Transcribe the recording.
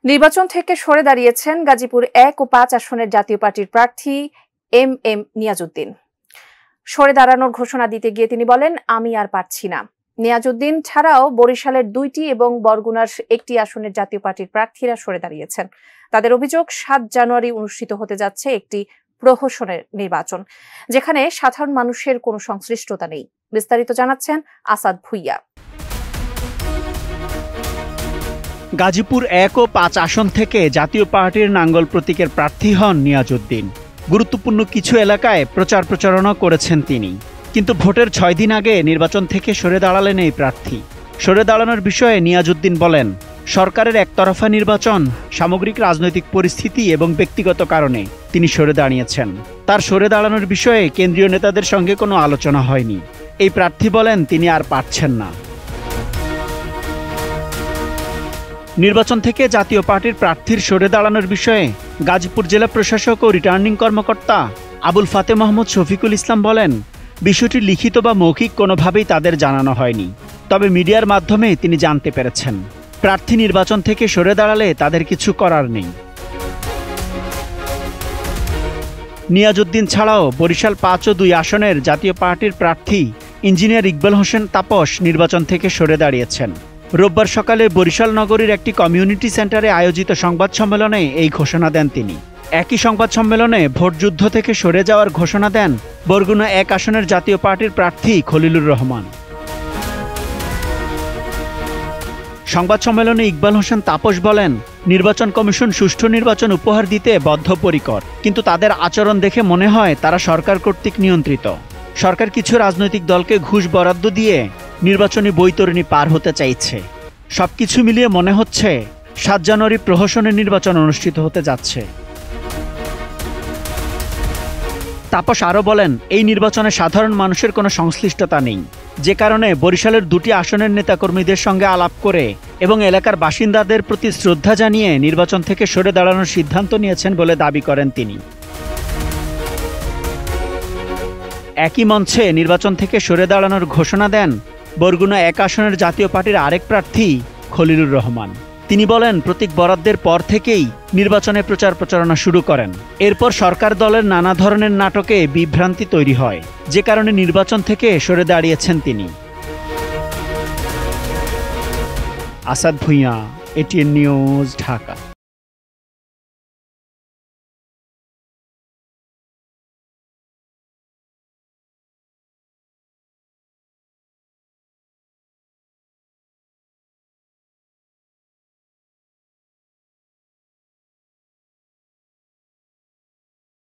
নির্বাচন থেকে সরে দাঁড়িয়েছেন গাজীপুর ১ ও ৫ আসনের জাতীয় পার্টির প্রার্থী এম নিয়াজউদ্দিন। সরে দাঁড়ানোর ঘোষণা দিতে গিয়ে তিনি বলেন, আমি আর পারছি না। নিয়াজউদ্দিন ছাড়াও বরিশালের ২টি এবং বরগুনার ১টি আসনের জাতীয় পার্টির প্রার্থীরা সরে দাঁড়িয়েছেন। তাদের অভিযোগ, ৭ জানুয়ারি অনুষ্ঠিত হতে যাচ্ছে একটি প্রহসনের নির্বাচন, যেখানে সাধারণ মানুষের কোনো সংশ্লিষ্টতা নেই। বিস্তারিত জানাচ্ছেন আসাদ ভুইয়া। গাজীপুর ১ ও ৫ আসন থেকে জাতীয় পার্টির নাঙ্গল প্রতীকের প্রার্থী হন নিয়াজউদ্দিন। গুরুত্বপূর্ণ কিছু এলাকায় প্রচার প্রচারণা করেছেন তিনি, কিন্তু ভোটের ৬ দিন আগে নির্বাচন থেকে সরে দাঁড়ালেন এই প্রার্থী। সরে দাঁড়ানোর বিষয়ে নিয়াজউদ্দিন বলেন, সরকারের একতরফা নির্বাচন, সামগ্রিক রাজনৈতিক পরিস্থিতি এবং ব্যক্তিগত কারণে তিনি সরে দাঁড়িয়েছেন। তার সরে দাঁড়ানোর বিষয়ে কেন্দ্রীয় নেতাদের সঙ্গে কোনো আলোচনা হয়নি। এই প্রার্থী বলেন, তিনি আর পারছেন না। নির্বাচন থেকে জাতীয় পার্টির প্রার্থীর সরে দাঁড়ানোর বিষয়ে গাজীপুর জেলা প্রশাসক ও রিটার্নিং কর্মকর্তা আবুল ফাতে মোহাম্মদ শফিকুল ইসলাম বলেন, বিষয়টি লিখিত বা মৌখিক কোনোভাবেই তাদের জানানো হয়নি, তবে মিডিয়ার মাধ্যমে তিনি জানতে পেরেছেন। প্রার্থী নির্বাচন থেকে সরে দাঁড়ালে তাদের কিছু করার নেই। নিয়াজউদ্দিন ছাড়াও বরিশাল ৫ ও ২ আসনের জাতীয় পার্টির প্রার্থী ইঞ্জিনিয়ার ইকবাল হোসেন তাপস নির্বাচন থেকে সরে দাঁড়িয়েছেন। রোববার সকালে বরিশাল নগরীর একটি কমিউনিটি সেন্টারে আয়োজিত সংবাদ সম্মেলনে এই ঘোষণা দেন তিনি। একই সংবাদ সম্মেলনে ভোটযুদ্ধ থেকে সরে যাওয়ার ঘোষণা দেন বরগুনা ১ আসনের জাতীয় পার্টির প্রার্থী খলিলুর রহমান। সংবাদ সম্মেলনে ইকবাল হোসেন তাপস বলেন, নির্বাচন কমিশন সুষ্ঠু নির্বাচন উপহার দিতে বদ্ধপরিকর, কিন্তু তাদের আচরণ দেখে মনে হয় তারা সরকার কর্তৃক নিয়ন্ত্রিত। সরকার কিছু রাজনৈতিক দলকে ঘুষ বরাদ্দ দিয়ে নির্বাচনী বৈতরণী পার হতে চাইছে। সবকিছু মিলিয়ে মনে হচ্ছে ৭ জানুয়ারি প্রহসনের নির্বাচন অনুষ্ঠিত হতে যাচ্ছে। তাপস আরও বলেন, এই নির্বাচনে সাধারণ মানুষের কোনো সংশ্লিষ্টতা নেই, যে কারণে বরিশালের ২টি আসনের নেতাকর্মীদের সঙ্গে আলাপ করে এবং এলাকার বাসিন্দাদের প্রতি শ্রদ্ধা জানিয়ে নির্বাচন থেকে সরে দাঁড়ানোর সিদ্ধান্ত নিয়েছেন বলে দাবি করেন তিনি। একই মঞ্চে নির্বাচন থেকে সরে দাঁড়ানোর ঘোষণা দেন বরগুনা ১ আসনের জাতীয় পার্টির আরেক প্রার্থী খলিলুর রহমান। তিনি বলেন, প্রতীক বরাদ্দের পর থেকেই নির্বাচনে প্রচার প্রচারণা শুরু করেন। এরপর সরকার দলের নানা ধরনের নাটকে বিভ্রান্তি তৈরি হয়, যে কারণে নির্বাচন থেকে সরে দাঁড়িয়েছেন তিনি। Asad Bhuiyan, ATN news, Dhaka.